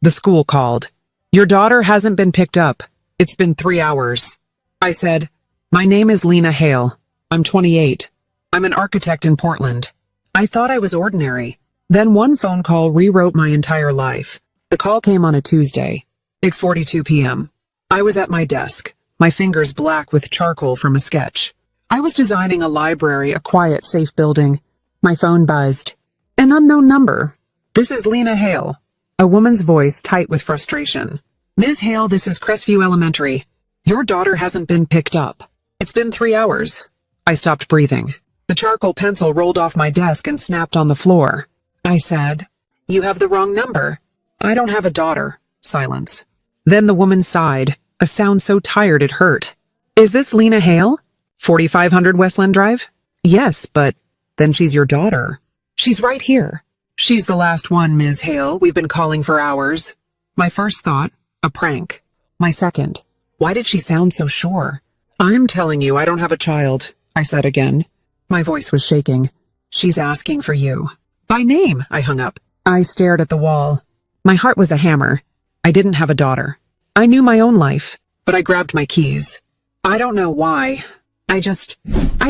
The school called. Your daughter hasn't been picked up. It's been 3 hours. I said, my name is Lena Hale. I'm 28. I'm an architect in Portland. I thought I was ordinary. Then one phone call rewrote my entire life. The call came on a Tuesday, 6:42 p.m. I was at my desk, my fingers black with charcoal from a sketch. I was designing a library, a quiet, safe building. My phone buzzed. An unknown number. This is Lena Hale. A woman's voice tight with frustration. Ms. Hale, this is Crestview Elementary. Your daughter hasn't been picked up. It's been 3 hours. I stopped breathing. The charcoal pencil rolled off my desk and snapped on the floor. I said, you have the wrong number. I don't have a daughter. Silence. Then the woman sighed, a sound so tired it hurt. Is this Lena Hale? 4500 Westland Drive? Yes, but then she's your daughter. She's right here. She's the last one, Ms. Hale. We've been calling for hours. My first thought, a prank. My second, why did she sound so sure? I'm telling you, I don't have a child, I said again. My voice was shaking. She's asking for you. By name, I hung up. I stared at the wall. My heart was a hammer. I didn't have a daughter. I knew my own life, but I grabbed my keys. I don't know why. I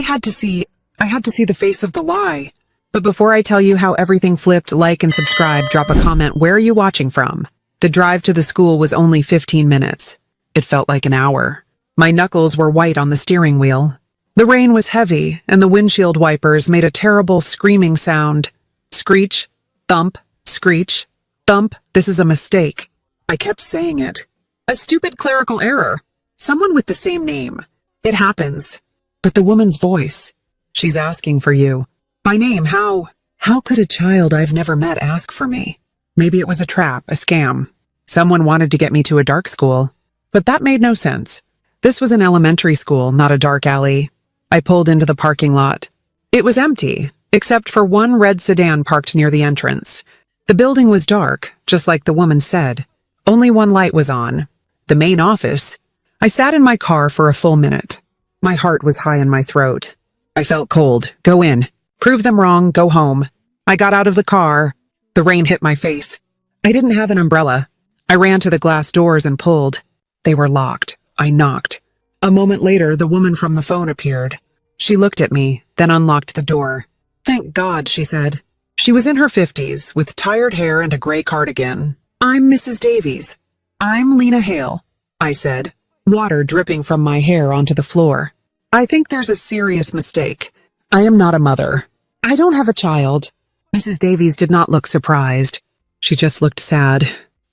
had to see the face of the lie. But before I tell you how everything flipped, like and subscribe, drop a comment. Where are you watching from? The drive to the school was only 15 minutes. It felt like an hour. My knuckles were white on the steering wheel. The rain was heavy, and the windshield wipers made a terrible screaming sound. Screech, thump, screech, thump. This is a mistake. I kept saying it. A stupid clerical error. Someone with the same name. It happens. But the woman's voice. She's asking for you. By name, how could a child I've never met ask for me? Maybe it was a trap, a scam. Someone wanted to get me to a dark school. But that made no sense. This was an elementary school, not a dark alley. I pulled into the parking lot. It was empty, except for one red sedan parked near the entrance. The building was dark, just like the woman said. Only one light was on. The main office. I sat in my car for a full minute. My heart was high in my throat. I felt cold. Go in. Prove them wrong, go home. I got out of the car. The rain hit my face. I didn't have an umbrella. I ran to the glass doors and pulled. They were locked. I knocked. A moment later, the woman from the phone appeared. She looked at me, then unlocked the door. Thank God, she said. She was in her 50s, with tired hair and a gray cardigan. I'm Mrs. Davies. I'm Lena Hale, I said, water dripping from my hair onto the floor. I think there's a serious mistake. I am not a mother. I don't have a child. Mrs. Davies did not look surprised. She just looked sad.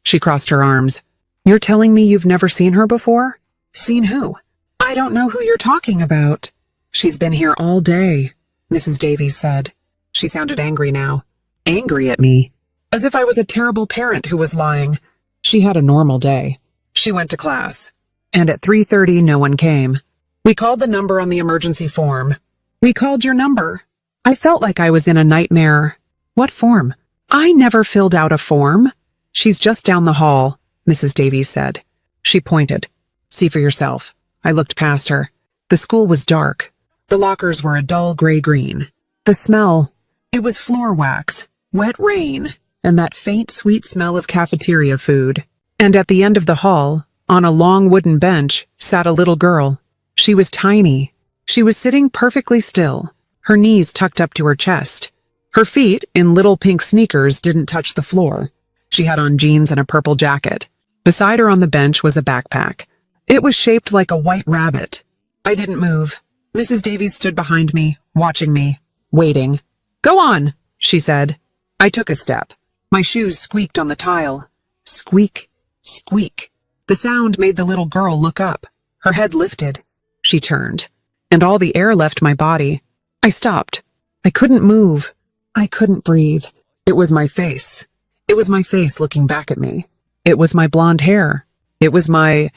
She crossed her arms. You're telling me you've never seen her before? Seen who? I don't know who you're talking about. She's been here all day, Mrs. Davies said. She sounded angry now. Angry at me. As if I was a terrible parent who was lying. She had a normal day. She went to class. And at 3:30, no one came. We called the number on the emergency form. We called your number. I felt like I was in a nightmare. What form? I never filled out a form. She's just down the hall, Mrs. Davies said. She pointed. See for yourself. I looked past her. The school was dark. The lockers were a dull gray-green. The smell. It was floor wax, wet rain, and that faint, sweet smell of cafeteria food. And at the end of the hall, on a long wooden bench, sat a little girl. She was tiny. She was sitting perfectly still, her knees tucked up to her chest. Her feet, in little pink sneakers, didn't touch the floor. She had on jeans and a purple jacket. Beside her on the bench was a backpack. It was shaped like a white rabbit. I didn't move. Mrs. Davies stood behind me, watching me, waiting. Go on, she said. I took a step. My shoes squeaked on the tile. Squeak, squeak. The sound made the little girl look up. Her head lifted. She turned, and all the air left my body. I stopped. I couldn't move. I couldn't breathe. It was my face. It was my face looking back at me. It was my blonde hair. It was my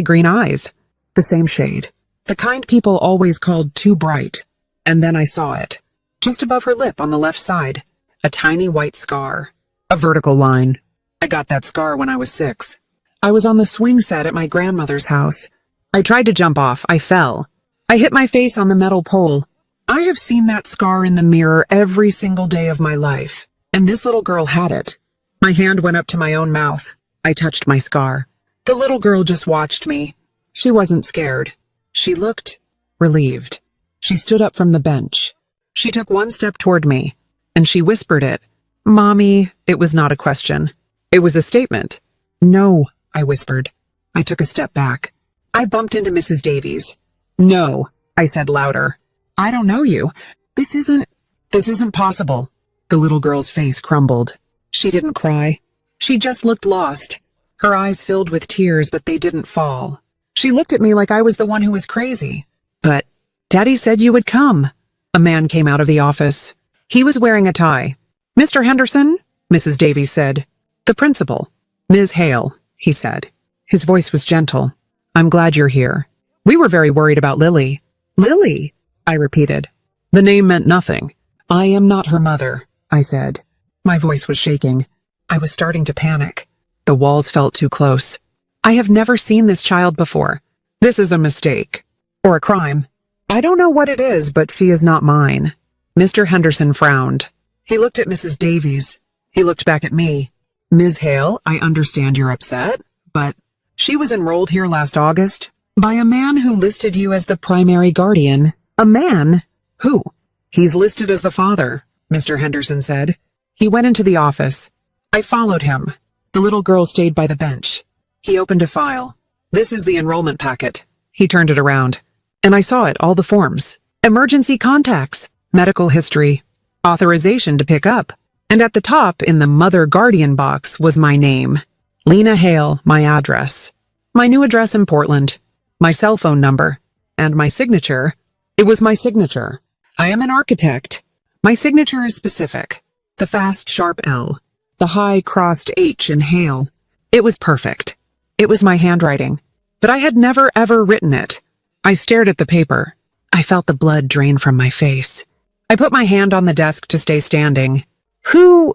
green eyes. The same shade. The kind people always called too bright. And then I saw it. Just above her lip on the left side. A tiny white scar. A vertical line. I got that scar when I was 6. I was on the swing set at my grandmother's house. I tried to jump off. I fell. I hit my face on the metal pole. I have seen that scar in the mirror every single day of my life. And this little girl had it. My hand went up to my own mouth. I touched my scar. The little girl just watched me. She wasn't scared. She looked relieved. She stood up from the bench. She took one step toward me, and she whispered it. Mommy, it was not a question. It was a statement. No, I whispered. I took a step back. I bumped into Mrs. Davies. No, I said louder. I don't know you. This isn't possible. The little girl's face crumbled. She didn't cry. She just looked lost. Her eyes filled with tears, but they didn't fall. She looked at me like I was the one who was crazy. But Daddy said you would come. A man came out of the office. He was wearing a tie. Mr. Henderson, Mrs. Davies said. The principal. Ms. Hale, he said. His voice was gentle. I'm glad you're here. We were very worried about Lily. Lily, I repeated. The name meant nothing. I am not her mother, I said. My voice was shaking. I was starting to panic. The walls felt too close. I have never seen this child before. This is a mistake. Or a crime. I don't know what it is, but she is not mine. Mr. Henderson frowned. He looked at Mrs. Davies. He looked back at me. Ms. Hale, I understand you're upset, but she was enrolled here last August by a man who listed you as the primary guardian. A man? Who? He's listed as the father, Mr. Henderson said. He went into the office. I followed him. The little girl stayed by the bench. He opened a file. This is the enrollment packet. He turned it around. And I saw it, all the forms. Emergency contacts, medical history, authorization to pick up. And at the top, in the mother guardian box, was my name. Lena Hale, my address. My new address in Portland. My cell phone number. And my signature. It was my signature. I am an architect. My signature is specific. The fast, sharp L. The high, crossed H in Hale. It was perfect. It was my handwriting. But I had never, ever written it. I stared at the paper. I felt the blood drain from my face. I put my hand on the desk to stay standing. Who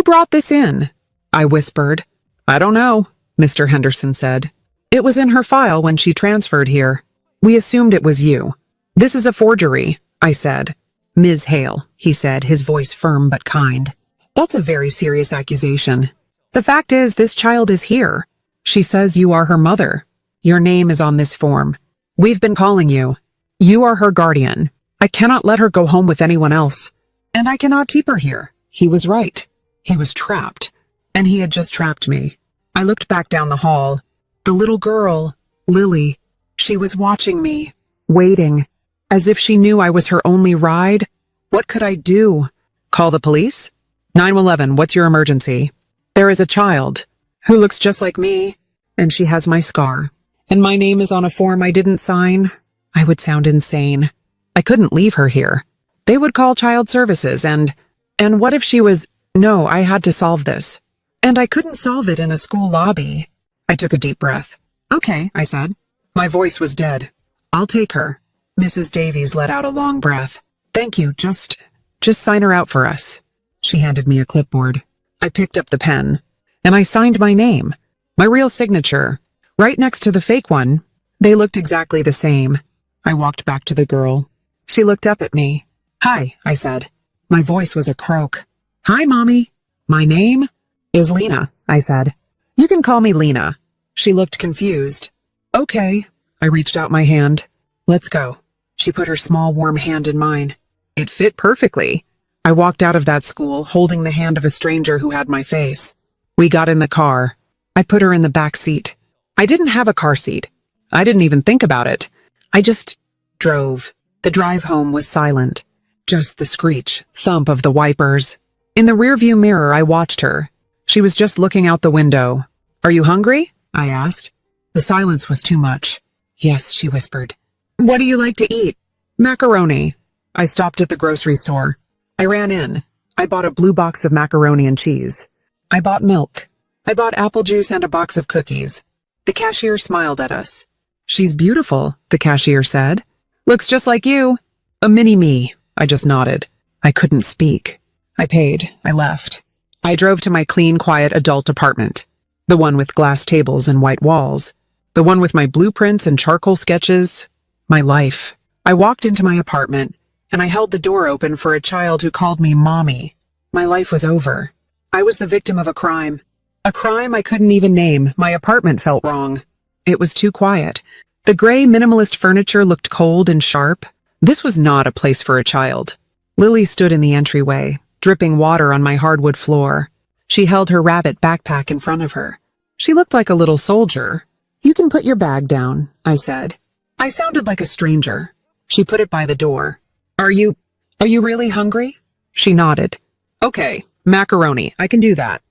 brought this in? I whispered. I don't know, Mr. Henderson said. It was in her file when she transferred here. We assumed it was you. This is a forgery, I said. Ms. Hale, he said, his voice firm but kind. That's a very serious accusation. The fact is, this child is here. She says you are her mother. Your name is on this form. We've been calling you. You are her guardian. I cannot let her go home with anyone else. And I cannot keep her here. He was right. He was trapped. And he had just trapped me. I looked back down the hall. The little girl, Lily, she was watching me, waiting, as if she knew I was her only ride. What could I do? Call the police? 911, what's your emergency? There is a child who looks just like me, and she has my scar. And my name is on a form I didn't sign. I would sound insane. I couldn't leave her here. They would call child services and what if she was... No, I had to solve this. And I couldn't solve it in a school lobby. I took a deep breath. Okay, I said. My voice was dead. I'll take her. Mrs. Davies let out a long breath. Thank you, just sign her out for us. She handed me a clipboard. I picked up the pen, and I signed my name. My real signature. Right next to the fake one. They looked exactly the same. I walked back to the girl. She looked up at me. Hi, I said. My voice was a croak. Hi, Mommy. My name is Lena, I said. You can call me Lena. She looked confused. Okay. I reached out my hand. Let's go. She put her small, warm hand in mine. It fit perfectly. I walked out of that school, holding the hand of a stranger who had my face. We got in the car. I put her in the back seat. I didn't have a car seat. I didn't even think about it. I just drove. The drive home was silent. Just the screech, thump of the wipers. In the rearview mirror, I watched her. She was just looking out the window. Are you hungry? I asked. The silence was too much. Yes, she whispered. What do you like to eat? Macaroni. I stopped at the grocery store. I ran in. I bought a blue box of macaroni and cheese. I bought milk. I bought apple juice and a box of cookies. The cashier smiled at us. She's beautiful, the cashier said. Looks just like you. A mini-me. I just nodded. I couldn't speak. I paid. I left. I drove to my clean, quiet adult apartment. The one with glass tables and white walls. The one with my blueprints and charcoal sketches. My life. I walked into my apartment, and I held the door open for a child who called me Mommy. My life was over. I was the victim of a crime. A crime I couldn't even name. My apartment felt wrong. It was too quiet. The gray minimalist furniture looked cold and sharp. This was not a place for a child. Lily stood in the entryway, dripping water on my hardwood floor. She held her rabbit backpack in front of her. She looked like a little soldier. "You can put your bag down," I said. I sounded like a stranger. She put it by the door. Are you really hungry?" She nodded. "Okay, macaroni, I can do that."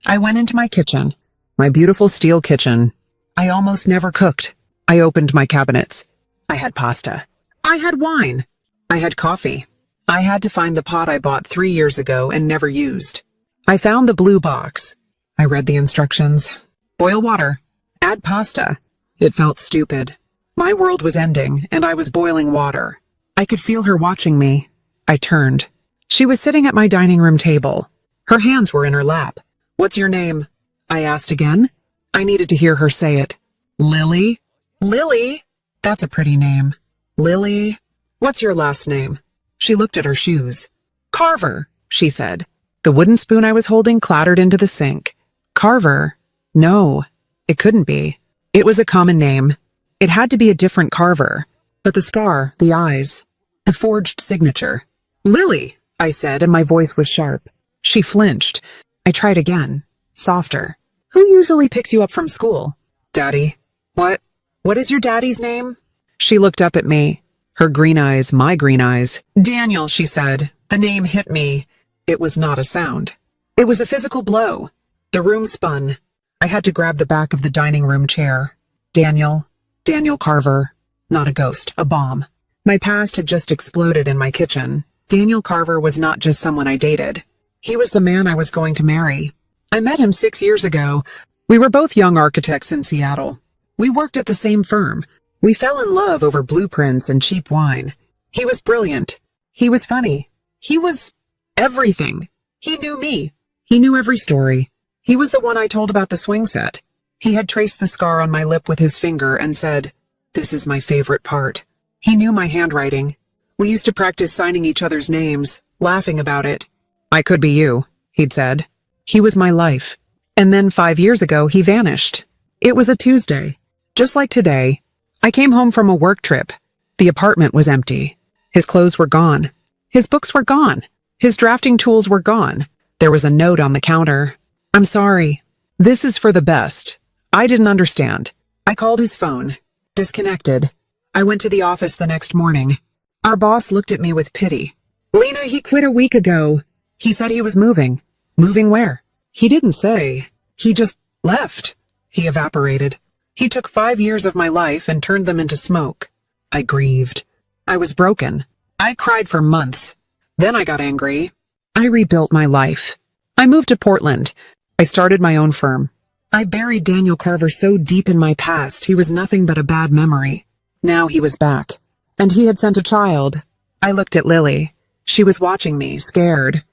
I went into my kitchen. My beautiful steel kitchen. I almost never cooked. I opened my cabinets. I had pasta. I had wine. I had coffee. I had to find the pot I bought 3 years ago and never used. I found the blue box. I read the instructions. Boil water. Add pasta. It felt stupid. My world was ending, and I was boiling water. I could feel her watching me. I turned. She was sitting at my dining room table. Her hands were in her lap. "What's your name?" I asked again. I needed to hear her say it. "Lily?" "Lily? That's a pretty name." "Lily? What's your last name?" She looked at her shoes. "Carver," she said. The wooden spoon I was holding clattered into the sink. Carver? No, it couldn't be. It was a common name. It had to be a different Carver. But the scar, the eyes, the forged signature. "Lily," I said, and my voice was sharp. She flinched. I tried again, softer. "Who usually picks you up from school?" "Daddy." What is your daddy's name?" She looked up at me. Her green eyes, my green eyes. "Daniel," she said. The name hit me. It was not a sound. It was a physical blow. The room spun. I had to grab the back of the dining room chair. Daniel Carver. Not a ghost, a bomb. My past had just exploded in my kitchen. Daniel Carver was not just someone I dated. He was the man I was going to marry. I met him 6 years ago. We were both young architects in Seattle. We worked at the same firm. We fell in love over blueprints and cheap wine. He was brilliant. He was funny. He was everything. He knew me. He knew every story. He was the one I told about the swing set. He had traced the scar on my lip with his finger and said, "This is my favorite part." He knew my handwriting. We used to practice signing each other's names, laughing about it. "I could be you," he'd said. He was my life. And then 5 years ago, he vanished. It was a Tuesday. Just like today. I came home from a work trip. The apartment was empty. His clothes were gone. His books were gone. His drafting tools were gone. There was a note on the counter. "I'm sorry. This is for the best." I didn't understand. I called his phone. Disconnected. I went to the office the next morning. Our boss looked at me with pity. "Lena, he quit a week ago. He said he was moving." "Moving where?" "He didn't say. He just left." He evaporated. He took 5 years of my life and turned them into smoke. I grieved. I was broken. I cried for months. Then I got angry. I rebuilt my life. I moved to Portland. I started my own firm. I buried Daniel Carver so deep in my past, he was nothing but a bad memory. Now he was back. And he had sent a child. I looked at Lily. She was watching me, scared.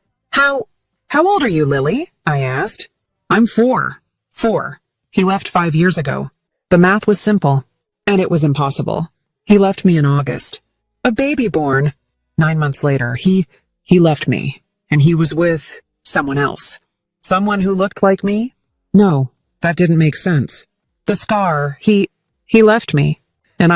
How old are you, Lily?" I asked. "I'm 4. 4. He left 5 years ago." The math was simple, and it was impossible. He left me in August. A baby born. 9 months later, he left me, and he was with someone else. Someone who looked like me? No, that didn't make sense. The scar, he left me, and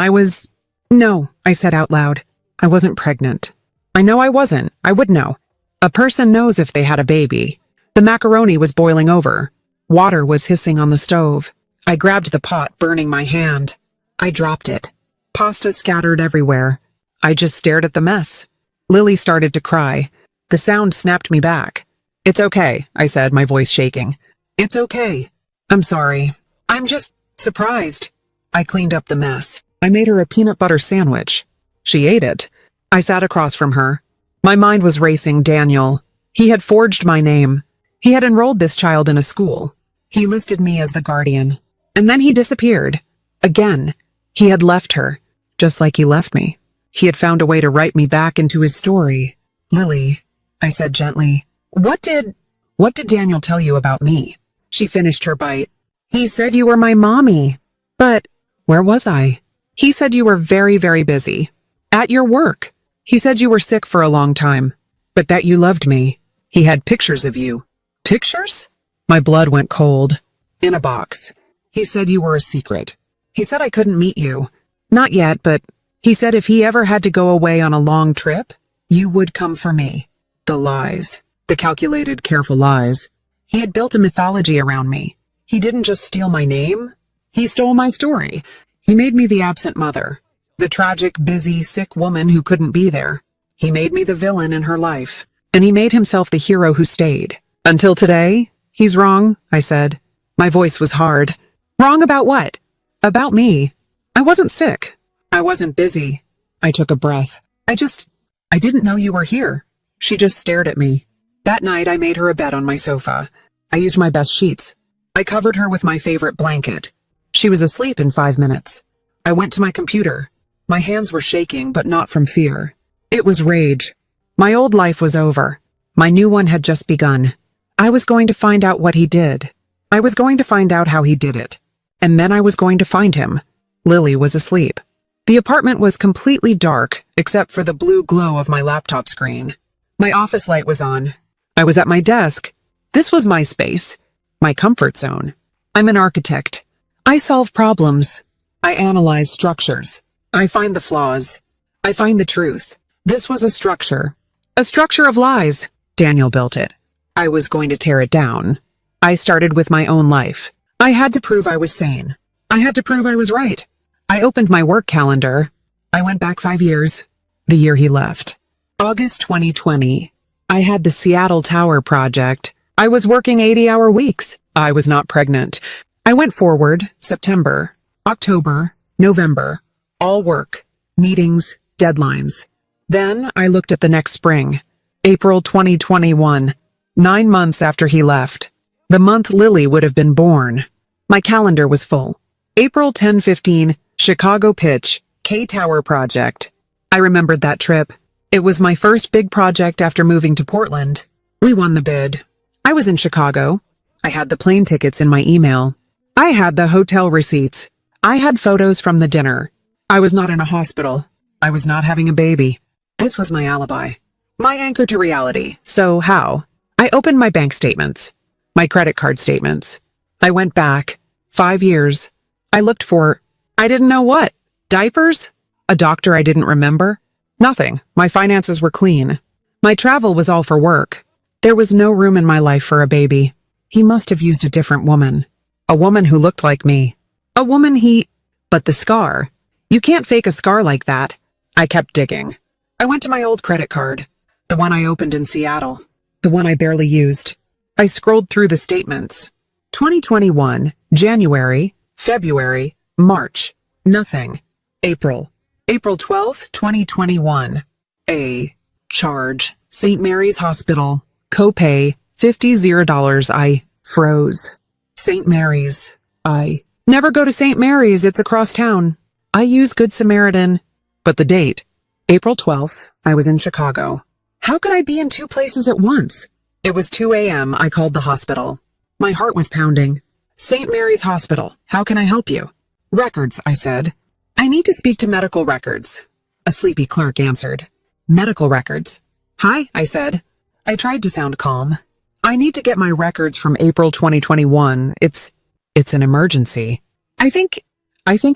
No, I said out loud. I wasn't pregnant. I know I wasn't. I would know. A person knows if they had a baby. The macaroni was boiling over. Water was hissing on the stove. I grabbed the pot, burning my hand. I dropped it. Pasta scattered everywhere. I just stared at the mess. Lily started to cry. The sound snapped me back. "It's okay," I said, my voice shaking. "It's okay. I'm sorry. I'm just surprised." I cleaned up the mess. I made her a peanut butter sandwich. She ate it. I sat across from her. My mind was racing. Daniel. He had forged my name. He had enrolled this child in a school. He listed me as the guardian. And then he disappeared. Again. He had left her, just like he left me. He had found a way to write me back into his story. "Lily," I said gently, What did Daniel tell you about me?" She finished her bite. "He said you were my mommy." "But where was I?" "He said you were very, very busy. At your work. He said you were sick for a long time, but that you loved me. He had pictures of you." Pictures? My blood went cold. In a box. He said you were a secret. He said I couldn't meet you. Not yet, but he said if he ever had to go away on a long trip, you would come for me. The lies. The calculated, careful lies. He had built a mythology around me. He didn't just steal my name. He stole my story. He made me the absent mother. The tragic, busy, sick woman who couldn't be there. He made me the villain in her life. And he made himself the hero who stayed. Until today, he's wrong, I said. My voice was hard. Wrong about what? About me. I wasn't sick. I wasn't busy. I took a breath. I didn't know you were here. She just stared at me. That night, I made her a bed on my sofa. I used my best sheets. I covered her with my favorite blanket. She was asleep in 5 minutes. I went to my computer. My hands were shaking, but not from fear. It was rage. My old life was over. My new one had just begun. I was going to find out what he did. I was going to find out how he did it. And then I was going to find him. Lily was asleep. The apartment was completely dark, except for the blue glow of my laptop screen. My office light was on. I was at my desk. This was my space, my comfort zone. I'm an architect. I solve problems. I analyze structures. I find the flaws. I find the truth. This was a structure of lies. Daniel built it. I was going to tear it down. I started with my own life. I had to prove I was sane. I had to prove I was right. I opened my work calendar. I went back 5 years, the year he left. August 2020. I had the Seattle Tower project. I was working 80-hour weeks. I was not pregnant. I went forward, September, October, November, all work, meetings, deadlines. Then I looked at the next spring, April 2021, 9 months after he left. The month Lily would have been born. My calendar was full. April 10-15, Chicago pitch, K-Tower project. I remembered that trip. It was my first big project after moving to Portland. We won the bid. I was in Chicago. I had the plane tickets in my email. I had the hotel receipts. I had photos from the dinner. I was not in a hospital. I was not having a baby. This was my alibi. My anchor to reality. So how? I opened my bank statements. My credit card statements. I went back. 5 years. I looked for, I didn't know what. Diapers? A doctor I didn't remember? Nothing. My finances were clean. My travel was all for work. There was no room in my life for a baby. He must have used a different woman. A woman who looked like me. A woman But the scar. You can't fake a scar like that. I kept digging. I went to my old credit card. The one I opened in Seattle. The one I barely used. I scrolled through the statements. 2021, January, February, March. Nothing. April 12th, 2021. A charge. St. Mary's Hospital. Copay, $50. I froze. St. Mary's. I never go to St. Mary's. It's across town. I use Good Samaritan. But the date. April 12th. I was in Chicago. How could I be in 2 places at once? It was 2 a.m. I called the hospital. My heart was pounding. St. Mary's Hospital. How can I help you? Records, I said. I need to speak to medical records. A sleepy clerk answered. Medical records. Hi, I said. I tried to sound calm. I need to get my records from April 2021. It's an emergency. I think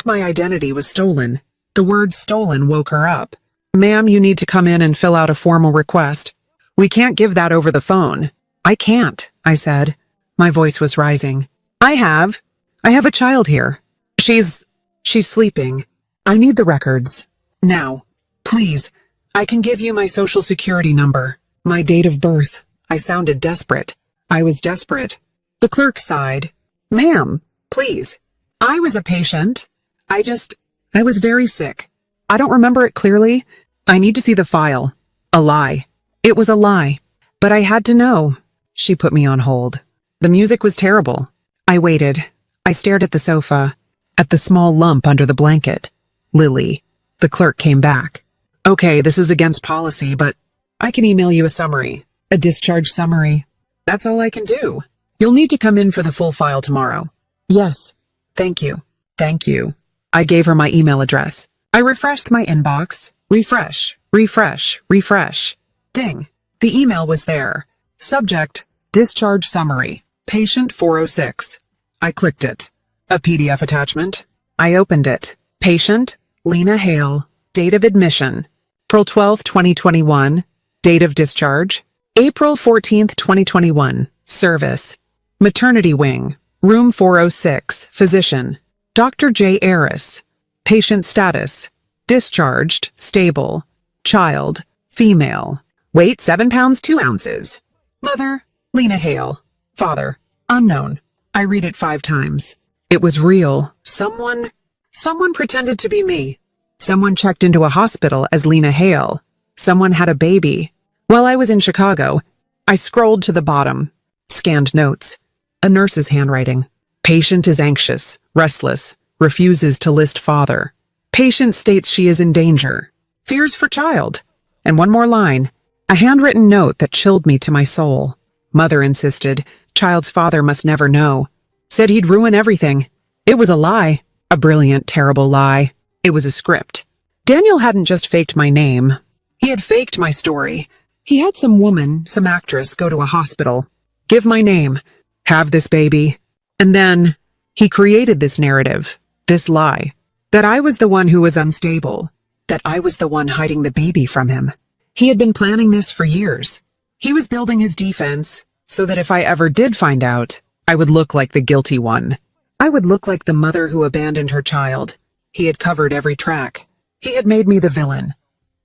my identity was stolen. The word stolen woke her up. Ma'am, you need to come in and fill out a formal request. We can't give that over the phone. I can't, I said. My voice was rising. I have a child here. She's sleeping. I need the records. Now. Please. I can give you my social security number. My date of birth. I sounded desperate. I was desperate. The clerk sighed. Ma'am, please. I was a patient. I was very sick. I don't remember it clearly. I need to see the file. A lie. It was a lie. But I had to know. She put me on hold. The music was terrible. I waited. I stared at the sofa, at the small lump under the blanket. Lily. The clerk came back. Okay, this is against policy, but I can email you a summary. A discharge summary. That's all I can do. You'll need to come in for the full file tomorrow. Yes. Thank you. Thank you. I gave her my email address. I refreshed my inbox. Refresh. Refresh. Refresh. Ding. The email was there. Subject. Discharge summary. Patient 406. I clicked it. A PDF attachment. I opened it. Patient, Lena Hale. Date of admission. April 12, 2021. Date of discharge. April 14, 2021. Service. Maternity wing. Room 406. Physician. Dr. J. Aris. Patient status. Discharged. Stable. Child. Female. Weight 7 pounds 2 ounces. Mother. Lena Hale. Father. Unknown. I read it 5 times. It was real. Someone pretended to be me. Someone checked into a hospital as Lena Hale. Someone had a baby. While I was in Chicago, I scrolled to the bottom. Scanned notes. A nurse's handwriting. Patient is anxious, restless, refuses to list father. Patient states she is in danger. Fears for child. And one more line. A handwritten note that chilled me to my soul. Mother insisted. Child's father must never know. Said he'd ruin everything. It was a lie. A brilliant, terrible lie. It was a script. Daniel hadn't just faked my name. He had faked my story. He had some woman, some actress, go to a hospital. Give my name. Have this baby. And then he created this narrative, this lie, that I was the one who was unstable, that I was the one hiding the baby from him. He had been planning this for years. He was building his defense so that if I ever did find out, I would look like the guilty one. I would look like the mother who abandoned her child. He had covered every track. He had made me the villain.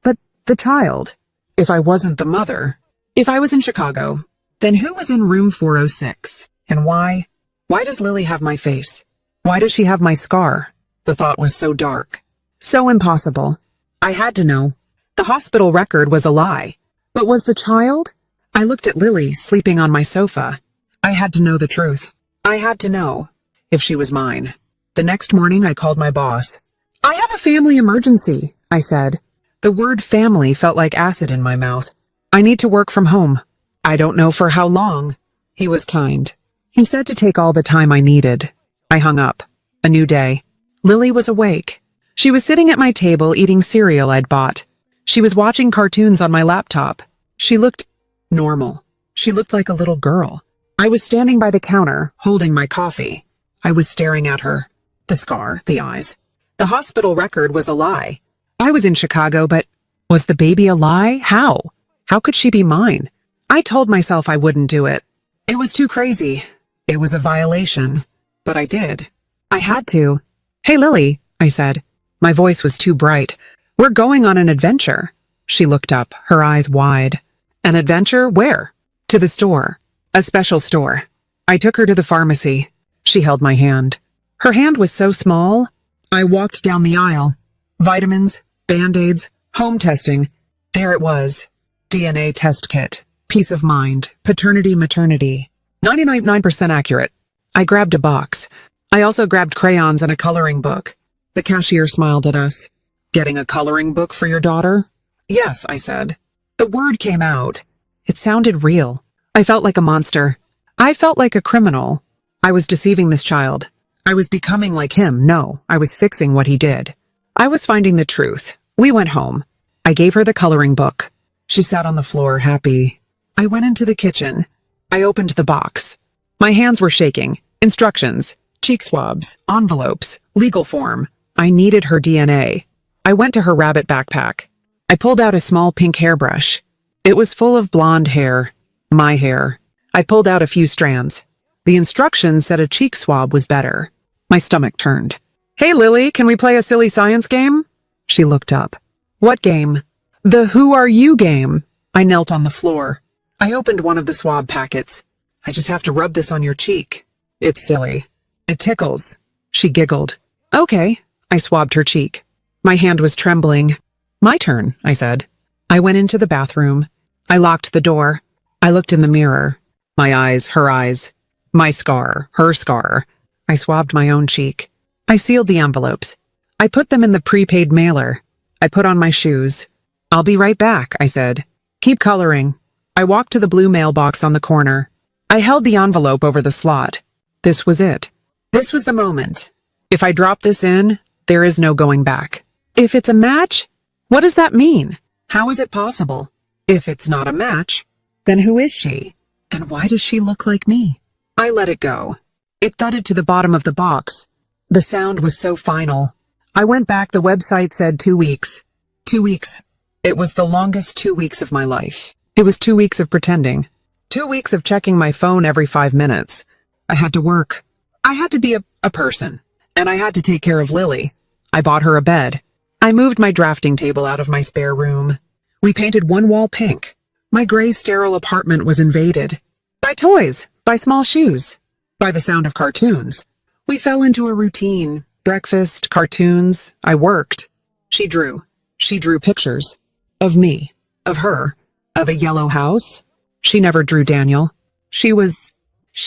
But the child, if I wasn't the mother, if I was in Chicago, then who was in room 406? And why? Why does Lily have my face? Why does she have my scar? The thought was so dark, so impossible. I had to know. The hospital record was a lie. But was the child? I looked at Lily sleeping on my sofa. I had to know the truth. I had to know if she was mine. The next morning I called my boss. I have a family emergency, I said. The word family felt like acid in my mouth. I need to work from home. I don't know for how long. He was kind. He said to take all the time I needed. I hung up. A new day. Lily was awake. She was sitting at my table eating cereal I'd bought. She was watching cartoons on my laptop. She looked normal. She looked like a little girl. I was standing by the counter, holding my coffee. I was staring at her. The scar, the eyes. The hospital record was a lie. I was in Chicago, but was the baby a lie? How? How could she be mine? I told myself I wouldn't do it. It was too crazy. It was a violation. But I did. I had to. Hey, Lily, I said. My voice was too bright. We're going on an adventure. She looked up, her eyes wide. An adventure? Where? To the store. A special store. I took her to the pharmacy. She held my hand. Her hand was so small. I walked down the aisle. Vitamins, Band-Aids, home testing. There it was. DNA test kit. Peace of mind. Paternity, maternity. 99% accurate. I grabbed a box. I also grabbed crayons and a coloring book. The cashier smiled at us. Getting a coloring book for your daughter? Yes, I said. The word came out. It sounded real. I felt like a monster. I felt like a criminal. I was deceiving this child. I was becoming like him. No, I was fixing what he did. I was finding the truth. We went home. I gave her the coloring book. She sat on the floor, happy. I went into the kitchen. I opened the box. My hands were shaking. Instructions, cheek swabs, envelopes, legal form. I needed her DNA. I went to her rabbit backpack. I pulled out a small pink hairbrush. It was full of blonde hair. My hair. I pulled out a few strands. The instructions said a cheek swab was better. My stomach turned. Hey, Lily, can we play a silly science game? She looked up. What game? The Who Are You game. I knelt on the floor. I opened one of the swab packets. I just have to rub this on your cheek. It's silly. It tickles. She giggled. Okay. I swabbed her cheek. My hand was trembling. My turn, I said. I went into the bathroom. I locked the door. I looked in the mirror. My eyes, her eyes. My scar, her scar. I swabbed my own cheek. I sealed the envelopes. I put them in the prepaid mailer. I put on my shoes. I'll be right back, I said. Keep coloring. I walked to the blue mailbox on the corner. I held the envelope over the slot. This was it. This was the moment. If I drop this in, there is no going back. If it's a match, what does that mean? How is it possible? If it's not a match, then who is she? And why does she look like me? I let it go. It thudded to the bottom of the box. The sound was so final. I went back. The website said 2 weeks. 2 weeks. It was the longest 2 weeks of my life. It was 2 weeks of pretending. 2 weeks of checking my phone every 5 minutes. I had to work. I had to be a person. And I had to take care of Lily. I bought her a bed. I moved my drafting table out of my spare room. We painted one wall pink. My gray, sterile apartment was invaded. By toys, by small shoes, by the sound of cartoons. We fell into a routine. Breakfast, cartoons. I worked. She drew. She drew pictures. Of me. Of her. Of a yellow house. She never drew Daniel. She was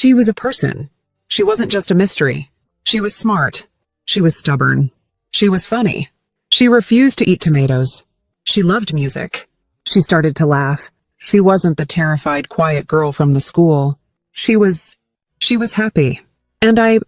a person. She wasn't just a mystery. She was smart. She was stubborn. She was funny. She refused to eat tomatoes. She loved music. She started to laugh. She wasn't the terrified, quiet girl from the school. She was happy. And I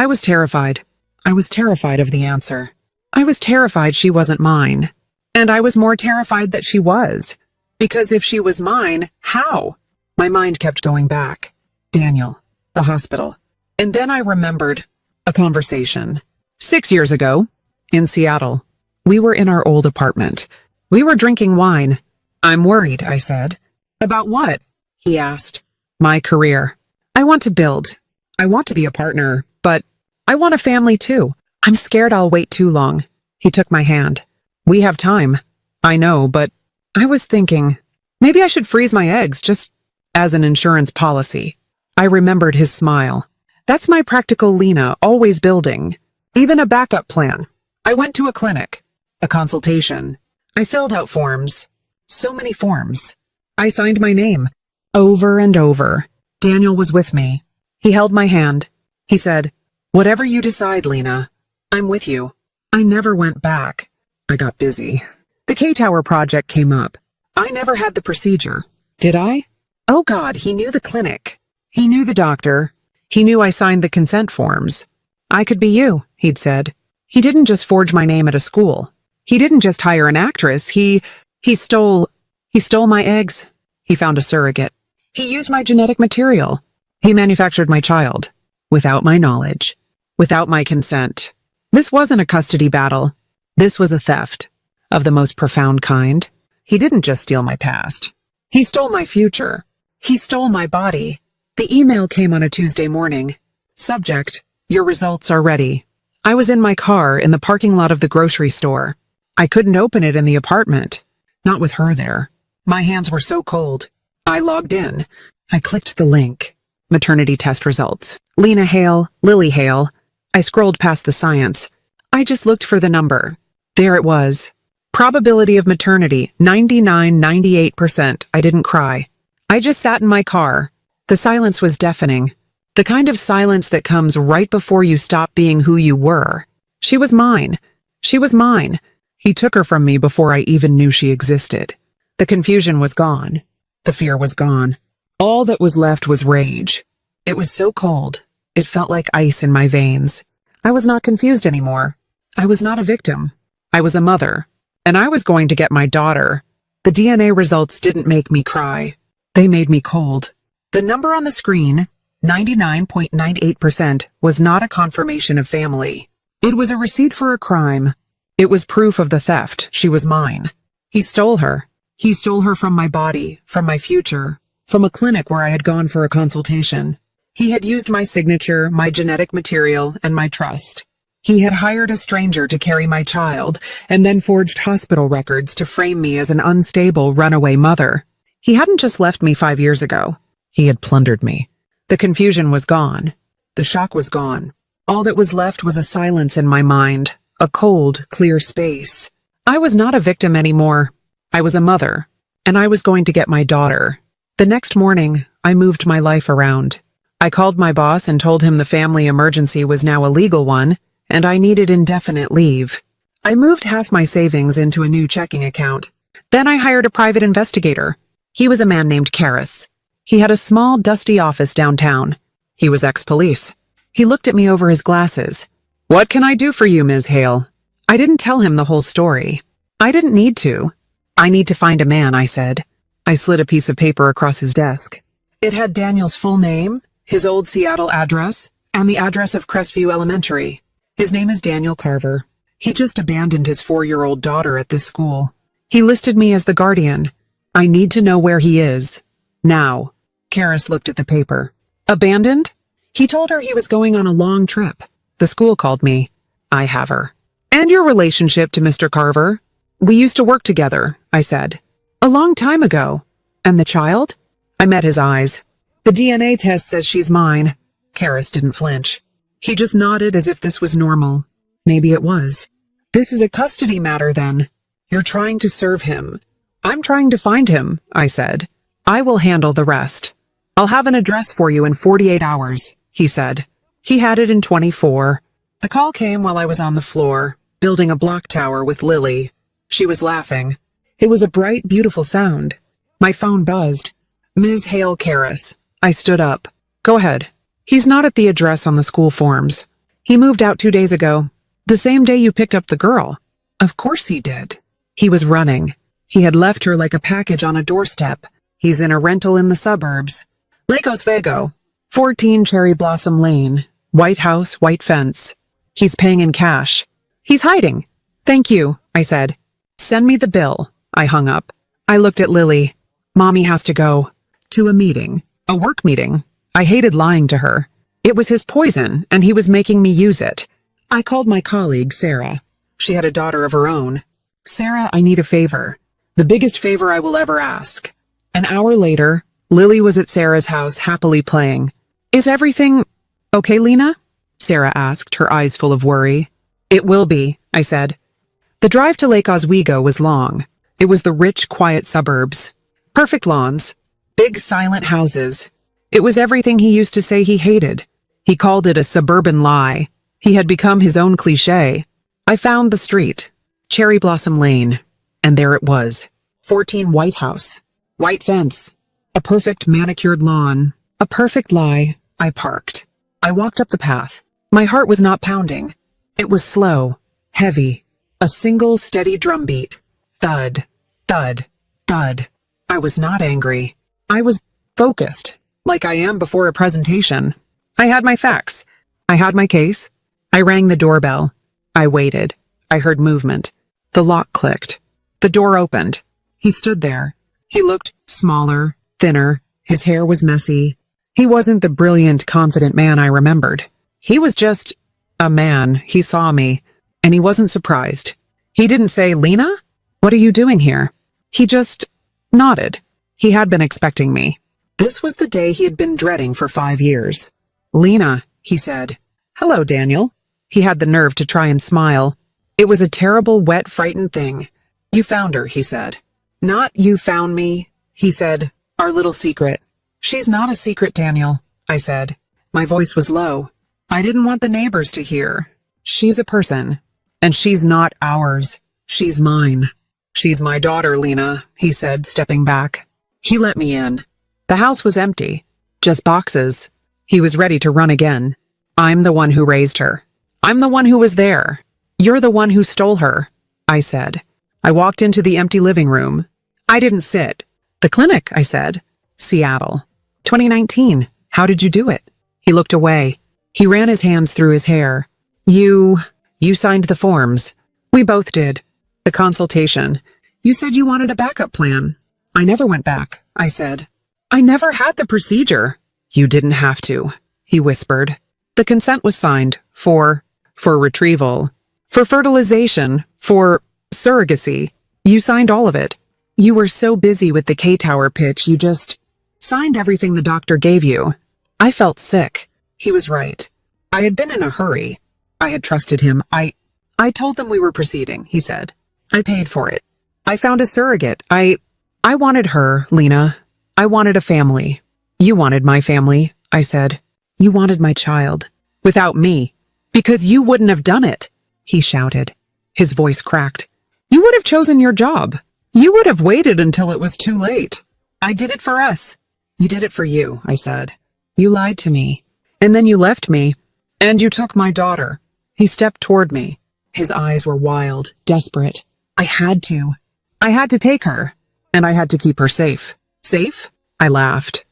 was terrified. I was terrified of the answer. I was terrified she wasn't mine. And I was more terrified that she was. Because if she was mine, how? My mind kept going back. Daniel. The hospital. And then I remembered a conversation. 6 years ago, in Seattle. We were in our old apartment. We were drinking wine. I'm worried, I said. About what? He asked. My career. I want to build. I want to be a partner, but I want a family too. I'm scared I'll wait too long. He took my hand. We have time. I know, but I was thinking, maybe I should freeze my eggs just as an insurance policy. I remembered his smile. That's my practical Lena, always building. Even a backup plan. I went to a clinic. A consultation. I filled out forms. So many forms. I signed my name. Over and over. Daniel was with me. He held my hand. He said, whatever you decide, Lena, I'm with you. I never went back. I got busy. The K-Tower project came up. I never had the procedure. Did I? Oh God, he knew the clinic. He knew the doctor. He knew I signed the consent forms. I could be you, he'd said. He didn't just forge my name at a school. He didn't just hire an actress. He stole my eggs. He found a surrogate. He used my genetic material. He manufactured my child. Without my knowledge. Without my consent. This wasn't a custody battle. This was a theft. Of the most profound kind. He didn't just steal my past. He stole my future. He stole my body. The email came on a Tuesday morning. Subject, your results are ready. I was in my car in the parking lot of the grocery store. I couldn't open it in the apartment. Not with her there. My hands were so cold. I logged in. I clicked the link. Maternity test results. Lena Hale, Lily Hale. I scrolled past the science. I just looked for the number. There it was. Probability of maternity, 99-98%. I didn't cry. I just sat in my car. The silence was deafening. The kind of silence that comes right before you stop being who you were. She was mine. She was mine. He took her from me before I even knew she existed. The confusion was gone. The fear was gone. All that was left was rage. It was so cold. It felt like ice in my veins. I was not confused anymore. I was not a victim. I was a mother. And I was going to get my daughter. The DNA results didn't make me cry. They made me cold. The number on the screen, 99.98%, was not a confirmation of family. It was a receipt for a crime. It was proof of the theft. She was mine. He stole her. He stole her from my body, from my future, from a clinic where I had gone for a consultation. He had used my signature, my genetic material, and my trust. He had hired a stranger to carry my child, and then forged hospital records to frame me as an unstable, runaway mother. He hadn't just left me 5 years ago. He had plundered me. The confusion was gone. The shock was gone. All that was left was a silence in my mind, a cold, clear space. I was not a victim anymore. I was a mother, and I was going to get my daughter. The next morning, I moved my life around. I called my boss and told him the family emergency was now a legal one, and I needed indefinite leave. I moved half my savings into a new checking account. Then I hired a private investigator. He was a man named Karras. He had a small, dusty office downtown. He was ex-police. He looked at me over his glasses. "What can I do for you, Ms. Hale?" I didn't tell him the whole story. I didn't need to. "I need to find a man," I said. I slid a piece of paper across his desk. It had Daniel's full name, his old Seattle address, and the address of Crestview Elementary. His name is Daniel Carver. He just abandoned his 4-year-old daughter at this school. He listed me as the guardian. I need to know where he is. Now. Karis looked at the paper. Abandoned? He told her he was going on a long trip. The school called me. I have her. And your relationship to Mr. Carver? We used to work together, I said. A long time ago. And the child? I met his eyes. The DNA test says she's mine. Karis didn't flinch. He just nodded as if this was normal. Maybe it was. This is a custody matter then. You're trying to serve him. I'm trying to find him, I said. I will handle the rest. I'll have an address for you in 48 hours, he said. He had it in 24. The call came while I was on the floor, building a block tower with Lily. She was laughing. It was a bright, beautiful sound. My phone buzzed. Ms. Hale Karis. I stood up. Go ahead. He's not at the address on the school forms. He moved out 2 days ago. The same day you picked up the girl. Of course he did. He was running. He had left her like a package on a doorstep. He's in a rental in the suburbs. Lagos Vego. 14 Cherry Blossom Lane. White house, white fence. He's paying in cash. He's hiding. Thank you, I said. Send me the bill. I hung up. I looked at Lily. Mommy has to go. To a meeting. A work meeting. I hated lying to her. It was his poison, and he was making me use it. I called my colleague, Sarah. She had a daughter of her own. Sarah, I need a favor. The biggest favor I will ever ask. An hour later, Lily was at Sarah's house happily playing. Is everything okay, Lena? Sarah asked, her eyes full of worry. It will be, I said. The drive to Lake Oswego was long. It was the rich, quiet suburbs. Perfect lawns. Big, silent houses. It was everything he used to say he hated. He called it a suburban lie. He had become his own cliché. I found the street. Cherry Blossom Lane. And there it was. 14 White House. White fence. A perfect manicured lawn. A perfect lie. I parked. I walked up the path. My heart was not pounding. It was slow. Heavy. A single steady drumbeat. Thud. Thud. Thud. I was not angry. I was focused. Like I am before a presentation. I had my facts. I had my case. I rang the doorbell. I waited. I heard movement. The lock clicked. The door opened. He stood there. He looked smaller, thinner. His hair was messy. He wasn't the brilliant, confident man I remembered. He was just a man. He saw me, and he wasn't surprised. He didn't say, Lena, what are you doing here? He just nodded. He had been expecting me. This was the day he had been dreading for 5 years. Lena, he said. Hello, Daniel. He had the nerve to try and smile. It was a terrible, wet, frightened thing. You found her, he said. Not you found me, he said. Our little secret. She's not a secret, Daniel, I said. My voice was low. I didn't want the neighbors to hear. She's a person. And she's not ours. She's mine. She's my daughter, Lena, he said, stepping back. He let me in. The house was empty. Just boxes. He was ready to run again. I'm the one who raised her. I'm the one who was there. You're the one who stole her, I said. I walked into the empty living room. I didn't sit. The clinic, I said. Seattle. 2019. How did you do it? He looked away. He ran his hands through his hair. You signed the forms. We both did. The consultation. You said you wanted a backup plan. I never went back, I said. I never had the procedure. You didn't have to, he whispered. The consent was signed for retrieval, for fertilization, for surrogacy. You signed all of it. You were so busy with the K-Tower pitch, you just signed everything the doctor gave you. I felt sick. He was right. I had been in a hurry. I had trusted him. I told them we were proceeding, he said. I paid for it. I found a surrogate. I wanted her, Lena. I wanted a family. You wanted my family, I said. You wanted my child. Without me. Because you wouldn't have done it, he shouted. His voice cracked. You would have chosen your job. You would have waited until it was too late. I did it for us. You did it for you, I said. You lied to me. And then you left me. And you took my daughter. He stepped toward me. His eyes were wild, desperate. I had to. I had to take her. And I had to keep her safe. Safe? I laughed.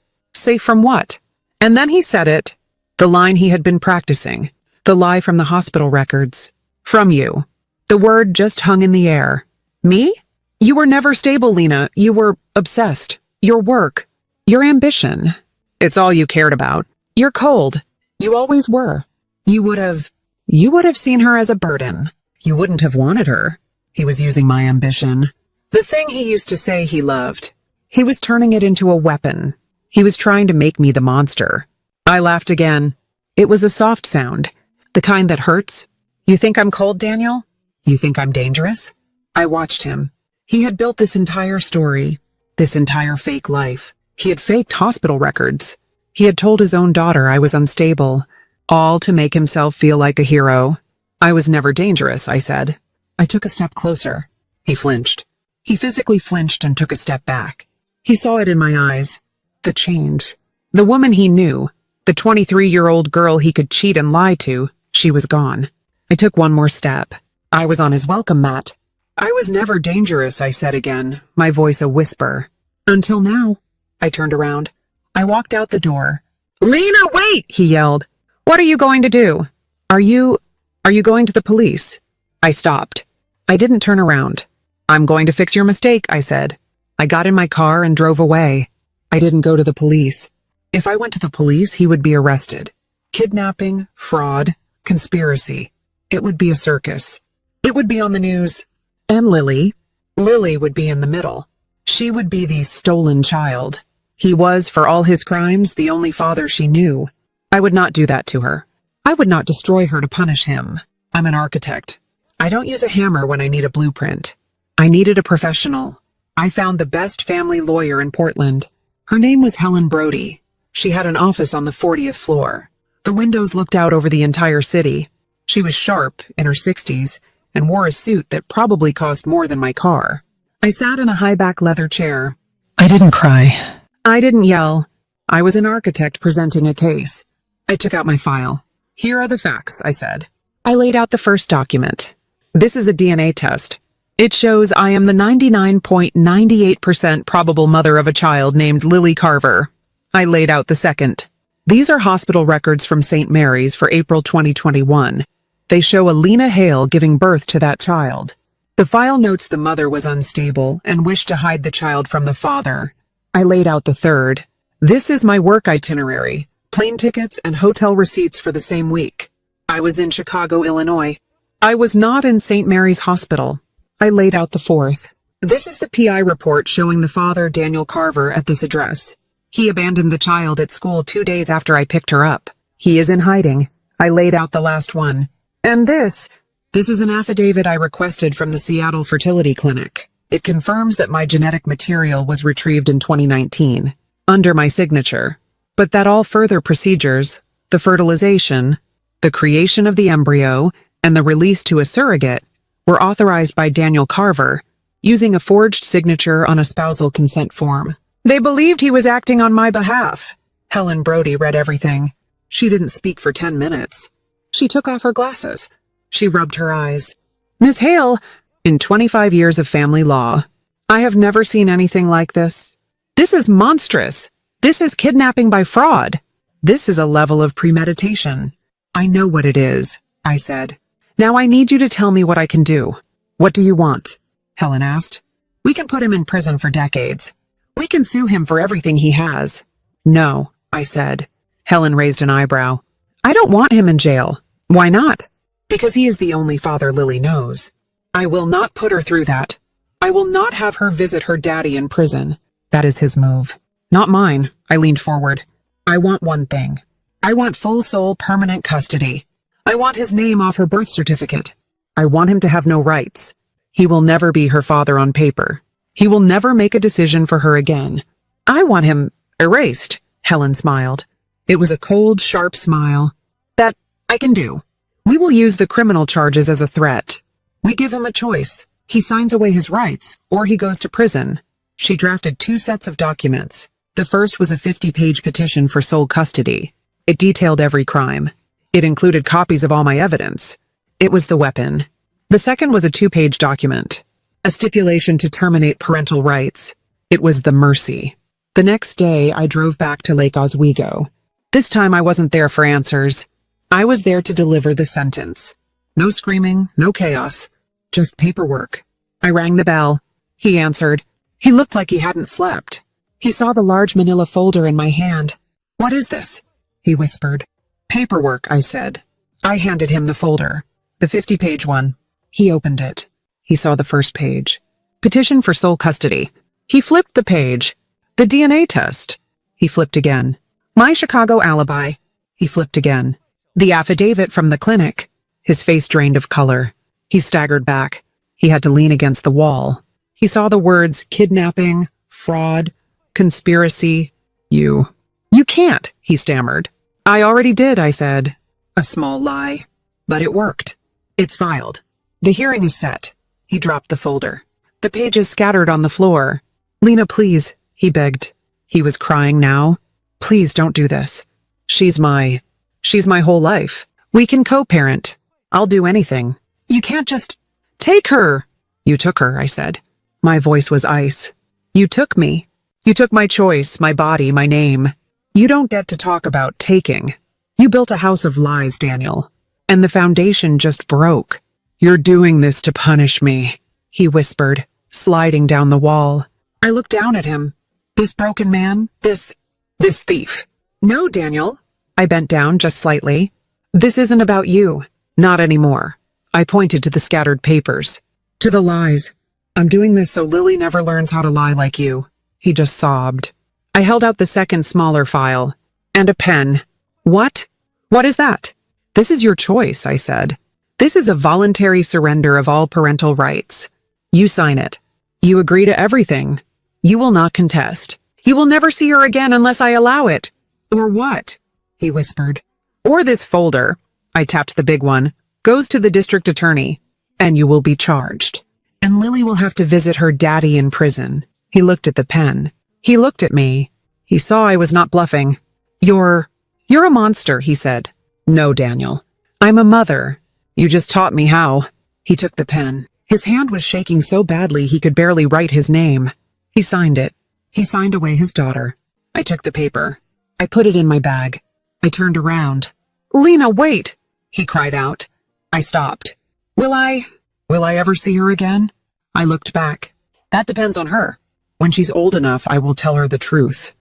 Safe from what? And then he said it. The line he had been practicing. The lie from the hospital records. From you. The word just hung in the air. Me? You were never stable, Lena. You were obsessed. Your work. Your ambition. It's all you cared about. You're cold. You always were. You would have seen her as a burden. You wouldn't have wanted her. He was using my ambition. The thing he used to say he loved. He was turning it into a weapon. He was trying to make me the monster. I laughed again. It was a soft sound. The kind that hurts. You think I'm cold, Daniel? You think I'm dangerous? I watched him. He had built this entire story. This entire fake life. He had faked hospital records. He had told his own daughter I was unstable. All to make himself feel like a hero. I was never dangerous, I said. I took a step closer. He flinched. He physically flinched and took a step back. He saw it in my eyes. The change. The woman he knew. The 23-year-old girl he could cheat and lie to. She was gone. I took one more step. I was on his welcome mat. I was never dangerous, I said again, my voice a whisper. Until now. I turned around. I walked out the door. Lena, wait! He yelled. What are you going to do? Are you going to the police? I stopped. I didn't turn around. I'm going to fix your mistake, I said. I got in my car and drove away. I didn't go to the police. If I went to the police, he would be arrested. Kidnapping, fraud, conspiracy. It would be a circus. It would be on the news. And Lily would be in the middle. She would be the stolen child. He was, for all his crimes, the only father she knew. I would not do that to her. I would not destroy her to punish him. I'm an architect. I don't use a hammer when I need a blueprint. I needed a professional. I found the best family lawyer in Portland. Her name was Helen Brody. She had an office on the 40th floor. The windows looked out over the entire city. She was sharp, in her 60s, and wore a suit that probably cost more than my car. I sat in a high-back leather chair. I didn't cry. I didn't yell. I was an architect presenting a case. I took out my file. Here are the facts, I said. I laid out the first document. This is a DNA test. It shows I am the 99.98% probable mother of a child named Lily Carver. I laid out the second. These are hospital records from St. Mary's for April 2021. They show a Lena Hale giving birth to that child. The file notes the mother was unstable and wished to hide the child from the father. I laid out the third. This is my work itinerary, plane tickets and hotel receipts for the same week. I was in Chicago, Illinois. I was not in St. Mary's Hospital. I laid out the fourth. This is the PI report showing the father, Daniel Carver, at this address. He abandoned the child at school 2 days after I picked her up. He is in hiding. I laid out the last one. And this is an affidavit I requested from the Seattle Fertility Clinic. It confirms that my genetic material was retrieved in 2019, under my signature, but that all further procedures, the fertilization, the creation of the embryo, and the release to a surrogate, were authorized by Daniel Carver, using a forged signature on a spousal consent form. They believed he was acting on my behalf. Helen Brody read everything. She didn't speak for 10 minutes. She took off her glasses. She rubbed her eyes. Miss Hale, in 25 years of family law, I have never seen anything like this. This is monstrous. This is kidnapping by fraud. This is a level of premeditation. I know what it is, I said. Now I need you to tell me what I can do. What do you want? Helen asked. We can put him in prison for decades. We can sue him for everything he has. No, I said. Helen raised an eyebrow. I don't want him in jail. Why not? Because he is the only father Lily knows. I will not put her through that. I will not have her visit her daddy in prison. That is his move. Not mine. I leaned forward. I want one thing. I want full sole permanent custody. I want his name off her birth certificate. I want him to have no rights. He will never be her father on paper. He will never make a decision for her again. I want him erased, Helen smiled. It was a cold, sharp smile. That I can do. We will use the criminal charges as a threat. We give him a choice. He signs away his rights, or he goes to prison. She drafted 2 sets of documents. The first was a 50-page petition for sole custody. It detailed every crime. It included copies of all my evidence. It was the weapon. The second was a 2-page document. A stipulation to terminate parental rights. It was the mercy. The next day, I drove back to Lake Oswego. This time I wasn't there for answers. I was there to deliver the sentence. No screaming, no chaos, just paperwork. I rang the bell. He answered. He looked like he hadn't slept. He saw the large manila folder in my hand. "What is this?" he whispered. "Paperwork," I said. I handed him the folder, the 50-page one. He opened it. He saw the first page. Petition for sole custody. He flipped the page. The DNA test. He flipped again. My Chicago alibi. He flipped again. The affidavit from the clinic. His face drained of color. He staggered back. He had to lean against the wall. He saw the words kidnapping, fraud, conspiracy. You can't, he stammered. "I already did," I said. A small lie. But it worked. "It's filed. The hearing is set." He dropped the folder. The pages scattered on the floor. "Lena, please," he begged. He was crying now. "Please don't do this. She's my whole life. We can co-parent. I'll do anything. You can't just take her." "You took her," I said. My voice was ice. "You took me. You took my choice, my body, my name. You don't get to talk about taking. You built a house of lies, Daniel. And the foundation just broke. You're doing this to punish me," he whispered, sliding down the wall. I looked down at him. This broken man? This thief. "No, Daniel." I bent down just slightly. "This isn't about you. Not anymore." I pointed to the scattered papers. "To the lies. I'm doing this so Lily never learns how to lie like you." He just sobbed. I held out the second smaller file. "And a pen." "What? What is that?" "This is your choice," I said. "This is a voluntary surrender of all parental rights. You sign it. You agree to everything. You will not contest. You will never see her again unless I allow it." "Or what?" he whispered. "Or this folder," I tapped the big one, "goes to the district attorney, and you will be charged. And Lily will have to visit her daddy in prison." He looked at the pen. He looked at me. He saw I was not bluffing. You're a monster," he said. "No, Daniel. I'm a mother. You just taught me how." He took the pen. His hand was shaking so badly he could barely write his name. He signed it. He signed away his daughter. I took the paper. I put it in my bag. I turned around. "Lena, wait!" he cried out. I stopped. Will I ever see her again?" I looked back. "That depends on her. When she's old enough, I will tell her the truth.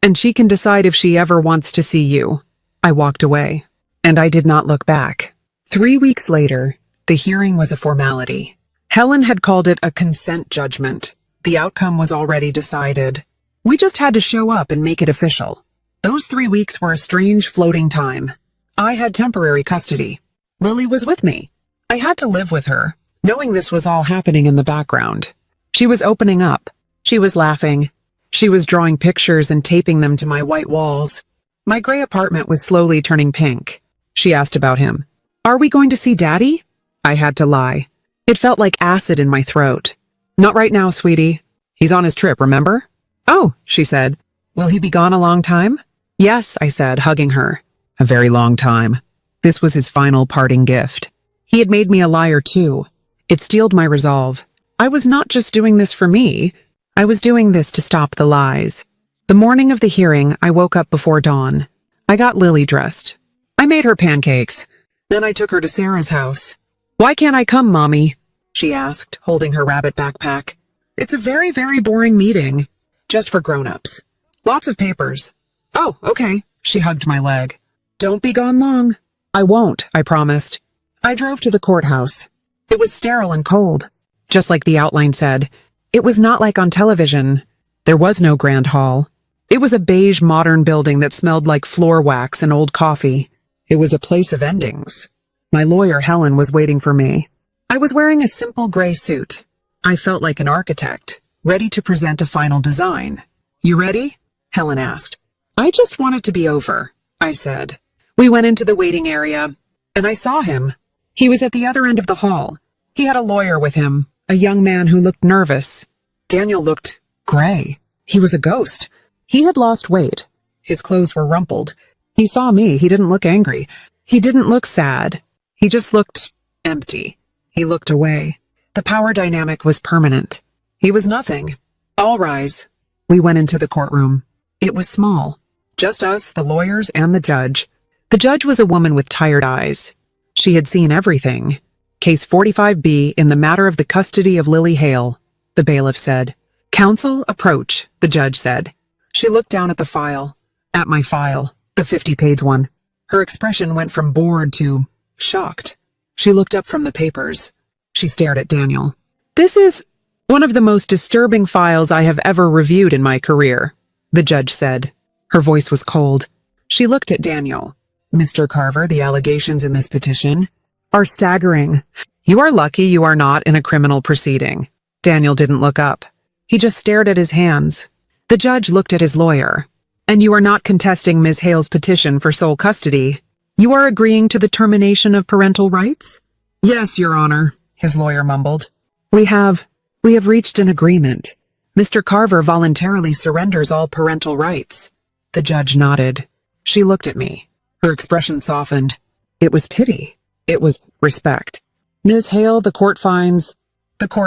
And she can decide if she ever wants to see you." I walked away, and I did not look back. 3 weeks later, the hearing was a formality. Helen had called it a consent judgment. The outcome was already decided. We just had to show up and make it official. Those 3 weeks were a strange floating time. I had temporary custody. Lily was with me. I had to live with her, knowing this was all happening in the background. She was opening up. She was laughing. She was drawing pictures and taping them to my white walls. My gray apartment was slowly turning pink. She asked about him. "Are we going to see Daddy?" I had to lie. It felt like acid in my throat. "Not right now, sweetie. He's on his trip, remember?" "Oh," she said. "Will he be gone a long time?" "Yes," I said, hugging her. "A very long time." This was his final parting gift. He had made me a liar, too. It steeled my resolve. I was not just doing this for me. I was doing this to stop the lies. The morning of the hearing, I woke up before dawn. I got Lily dressed. I made her pancakes. Then I took her to Sarah's house. "Why can't I come, Mommy?" she asked, holding her rabbit backpack. "It's a very, very boring meeting. Just for grown-ups. Lots of papers." "Oh, okay." She hugged my leg. "Don't be gone long." "I won't," I promised. I drove to the courthouse. It was sterile and cold. Just like the outline said, it was not like on television. There was no grand hall. It was a beige modern building that smelled like floor wax and old coffee. It was a place of endings. My lawyer, Helen, was waiting for me. I was wearing a simple gray suit. I felt like an architect, ready to present a final design. "You ready?" Helen asked. "I just want it to be over," I said. We went into the waiting area, and I saw him. He was at the other end of the hall. He had a lawyer with him, a young man who looked nervous. Daniel looked gray. He was a ghost. He had lost weight. His clothes were rumpled. He saw me. He didn't look angry. He didn't look sad. He just looked empty. He looked away. The power dynamic was permanent. He was nothing. "All rise." We went into the courtroom. It was small. Just us, the lawyers, and the judge. The judge was a woman with tired eyes. She had seen everything. Case 45B in the matter of the custody of Lily Hale, the bailiff said. Counsel, approach, the judge said. She looked down at the file. At my file, the 50-page one. Her expression went from bored to shocked. She looked up from the papers. She stared at Daniel. This is one of the most disturbing files I have ever reviewed in my career, the judge said. Her voice was cold. She looked at Daniel. Mr. Carver, the allegations in this petition are staggering. You are lucky you are not in a criminal proceeding. Daniel didn't look up. He just stared at his hands. The judge looked at his lawyer. And you are not contesting Ms. Hale's petition for sole custody. You are agreeing to the termination of parental rights? Yes, Your Honor, his lawyer mumbled. We have reached an agreement. Mr. Carver voluntarily surrenders all parental rights. The judge nodded. She looked at me. Her expression softened. It was pity. It was respect. Ms. Hale, the court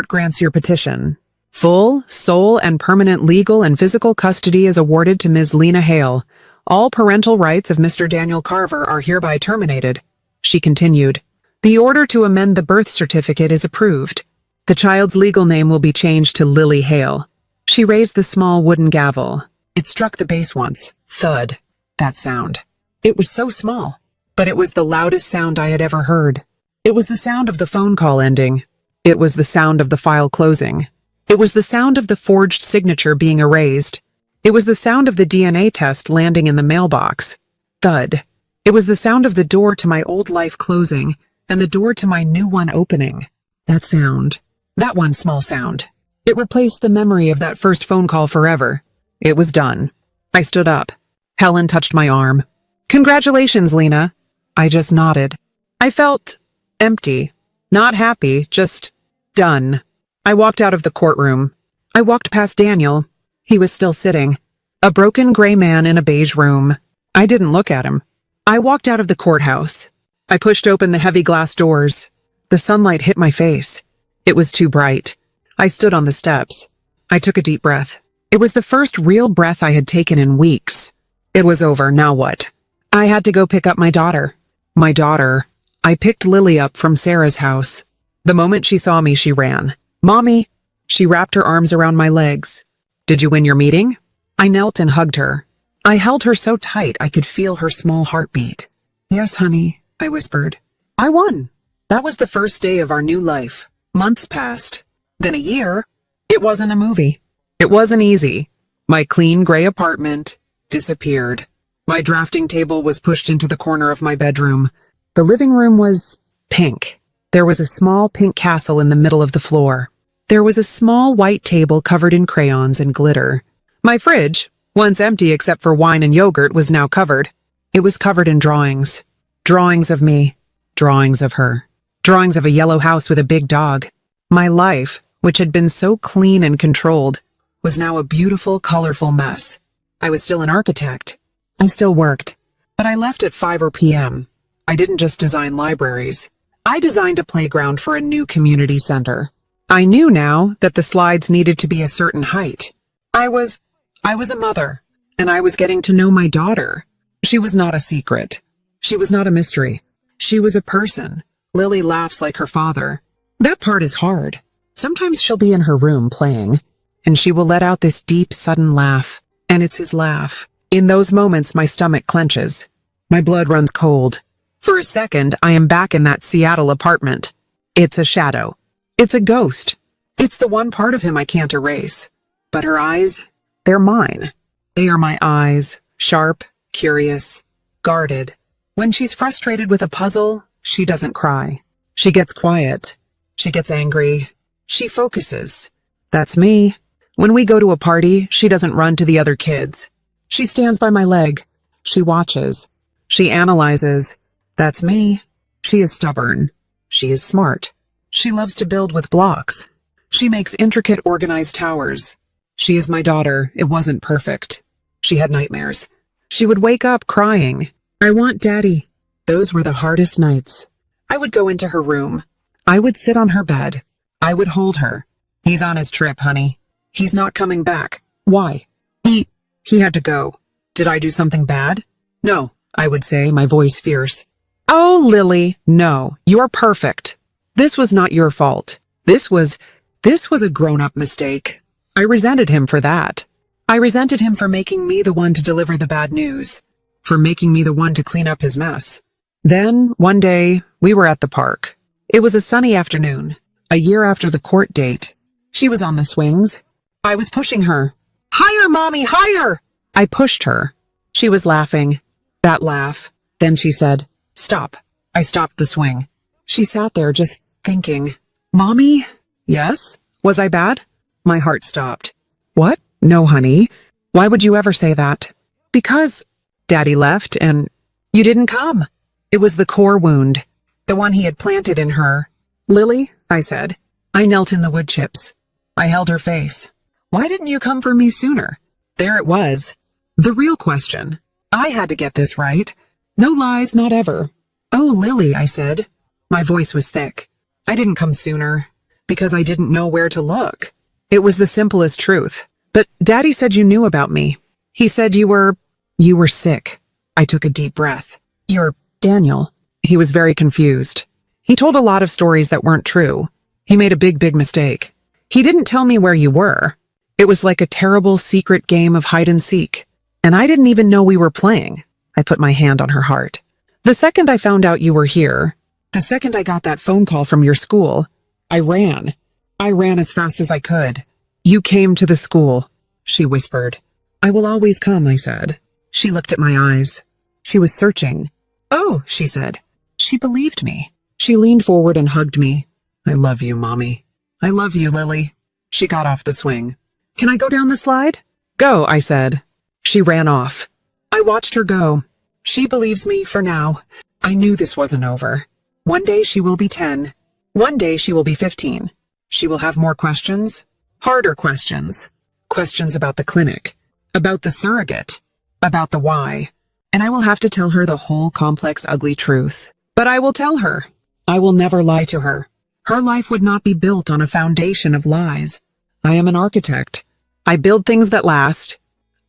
grants your petition. Full, sole, and permanent legal and physical custody is awarded to Ms. Lena Hale. All parental rights of Mr. Daniel Carver are hereby terminated. She continued. The order to amend the birth certificate is approved. The child's legal name will be changed to Lily Hale. She raised the small wooden gavel. It struck the base once. Thud. That sound. It was so small, but it was the loudest sound I had ever heard. It was the sound of the phone call ending. It was the sound of the file closing. It was the sound of the forged signature being erased. It was the sound of the DNA test landing in the mailbox. Thud. It was the sound of the door to my old life closing and the door to my new one opening. That sound. That one small sound. It replaced the memory of that first phone call forever. It was done. I stood up. Helen touched my arm. Congratulations, Lena. I just nodded. I felt empty. Not happy, just done. I walked out of the courtroom. I walked past Daniel. He was still sitting. A broken gray man in a beige room. I didn't look at him. I walked out of the courthouse. I pushed open the heavy glass doors. The sunlight hit my face. It was too bright. I stood on the steps. I took a deep breath. It was the first real breath I had taken in weeks. It was over, now what? I had to go pick up my daughter. My daughter. I picked Lily up from Sarah's house. The moment she saw me, she ran. Mommy! She wrapped her arms around my legs. Did you win your meeting? I knelt and hugged her. I held her so tight I could feel her small heartbeat. Yes, honey, I whispered. I won. That was the first day of our new life. Months passed. Then a year. It wasn't a movie. It wasn't easy. My clean gray apartment disappeared. My drafting table was pushed into the corner of my bedroom. The living room was pink. There was a small pink castle in the middle of the floor. There was a small white table covered in crayons and glitter. My fridge, once empty except for wine and yogurt, was now covered. It was covered in drawings. Drawings of me. Drawings of her. Drawings of a yellow house with a big dog. My life, which had been so clean and controlled, was now a beautiful, colorful mess. I was still an architect. I still worked. But I left at 5 p.m. I didn't just design libraries. I designed a playground for a new community center. I knew now that the slides needed to be a certain height. I was a mother, and I was getting to know my daughter. She was not a secret. She was not a mystery. She was a person. Lily laughs like her father. That part is hard. Sometimes she'll be in her room playing, and she will let out this deep, sudden laugh, and it's his laugh. In those moments, my stomach clenches. My blood runs cold. For a second, I am back in that Seattle apartment. It's a shadow. It's a ghost. It's the one part of him I can't erase. But her eyes, they're mine. They are my eyes, sharp, curious, guarded. When she's frustrated with a puzzle, she doesn't cry. She gets quiet. She gets angry. She focuses. That's me. When we go to a party, she doesn't run to the other kids. She stands by my leg. She watches. She analyzes. That's me. She is stubborn. She is smart. She loves to build with blocks. She makes intricate, organized towers. She is my daughter. It wasn't perfect. She had nightmares. She would wake up crying. I want Daddy. Those were the hardest nights. I would go into her room. I would sit on her bed. I would hold her. He's on his trip, honey. He's not coming back. Why? He had to go. Did I do something bad? No, I would say, my voice fierce. Oh, Lily, no, you're perfect. This was not your fault. This was a grown-up mistake. I resented him for that. I resented him for making me the one to deliver the bad news, for making me the one to clean up his mess. Then, one day, we were at the park. It was a sunny afternoon, a year after the court date. She was on the swings. I was pushing her. Higher, Mommy, higher! I pushed her. She was laughing. That laugh. Then she said, Stop. I stopped the swing. She sat there just thinking. Mommy? Yes? Was I bad? My heart stopped. What? No, honey. Why would you ever say that? Because Daddy left and you didn't come. It was the core wound, the one he had planted in her. Lily, I said. I knelt in the wood chips. I held her face. Why didn't you come for me sooner? There it was. The real question. I had to get this right. No lies, not ever. Oh, Lily, I said. My voice was thick. I didn't come sooner because I didn't know where to look. It was the simplest truth. But Daddy said you knew about me. He said you were sick. I took a deep breath. You're Daniel. He was very confused. He told a lot of stories that weren't true. He made a big mistake. He didn't tell me where you were. It was like a terrible secret game of hide and seek. And I didn't even know we were playing. I put my hand on her heart. The second I found out you were here, the second I got that phone call from your school, I ran. I ran as fast as I could. You came to the school, she whispered. I will always come, I said. She looked at my eyes. She was searching. Oh, she said. She believed me. She leaned forward and hugged me. I love you, Mommy. I love you, Lily. She got off the swing. Can I go down the slide? Go, I said. She ran off. I watched her go. She believes me for now. I knew this wasn't over. One day she will be 10. One day she will be 15. She will have more questions. Harder questions. Questions about the clinic. About the surrogate. About the why. And I will have to tell her the whole complex, ugly truth. But I will tell her. I will never lie to her. Her life would not be built on a foundation of lies. I am an architect. I build things that last.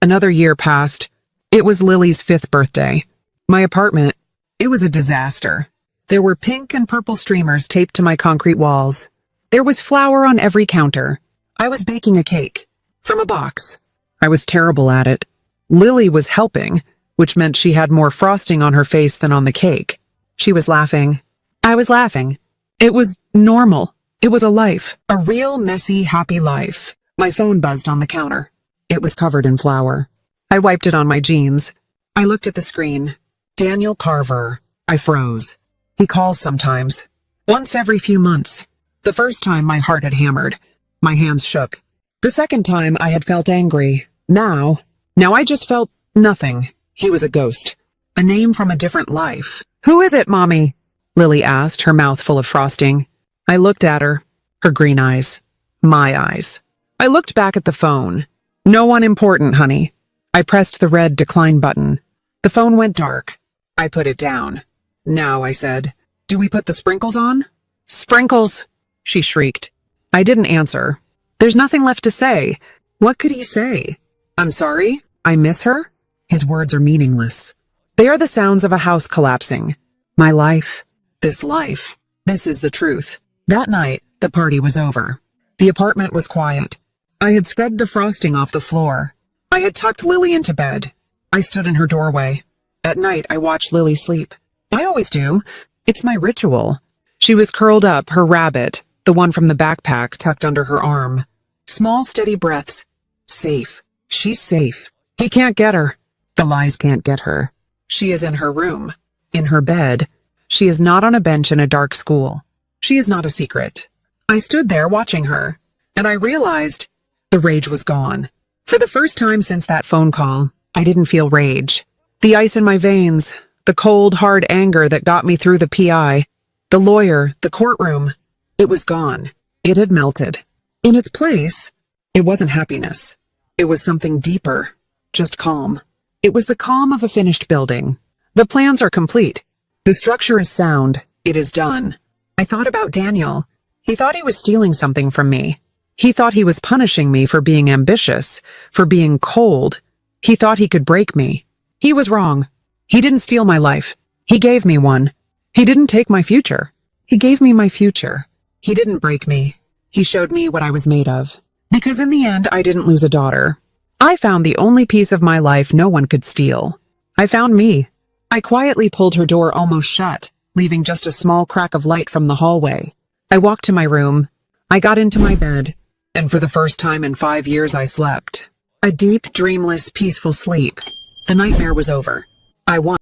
Another year passed. It was Lily's 5th birthday. My apartment, it was a disaster. There were pink and purple streamers taped to my concrete walls. There was flour on every counter. I was baking a cake. From a box. I was terrible at it. Lily was helping, which meant she had more frosting on her face than on the cake. She was laughing. I was laughing. It was normal. It was a life. A real, messy, happy life. My phone buzzed on the counter. It was covered in flour. I wiped it on my jeans. I looked at the screen. Daniel Carver. I froze. He calls sometimes. Once every few months. The first time my heart had hammered. My hands shook. The second time I had felt angry. Now I just felt nothing. He was a ghost. A name from a different life. Who is it, Mommy? Lily asked, her mouth full of frosting. I looked at her. Her green eyes. My eyes. I looked back at the phone. No one important, honey. I pressed the red decline button. The phone went dark. I put it down. Now, I said, do we put the sprinkles on? Sprinkles, she shrieked. I didn't answer. There's nothing left to say. What could he say? I'm sorry? I miss her? His words are meaningless. They are the sounds of a house collapsing. My life. This life. This is the truth. That night, the party was over. The apartment was quiet. I had scrubbed the frosting off the floor. I had tucked Lily into bed. I stood in her doorway. At night, I watched Lily sleep. I always do. It's my ritual. She was curled up, her rabbit, the one from the backpack, tucked under her arm. Small, steady breaths. Safe. She's safe. He can't get her. The lies can't get her. She is in her room. In her bed. She is not on a bench in a dark school. She is not a secret. I stood there watching her, and I realized the rage was gone. For the first time since that phone call, I didn't feel rage. The ice in my veins, the cold, hard anger that got me through the PI, the lawyer, the courtroom, it was gone. It had melted. In its place, it wasn't happiness. It was something deeper, just calm. It was the calm of a finished building. The plans are complete. The structure is sound. It is done. I thought about Daniel. He thought he was stealing something from me. He thought he was punishing me for being ambitious, for being cold. He thought he could break me. He was wrong. He didn't steal my life. He gave me one. He didn't take my future. He gave me my future. He didn't break me. He showed me what I was made of. Because in the end, I didn't lose a daughter. I found the only piece of my life no one could steal. I found me. I quietly pulled her door almost shut, leaving just a small crack of light from the hallway. I walked to my room. I got into my bed, and for the first time in 5 years I slept. A deep, dreamless, peaceful sleep. The nightmare was over. I won.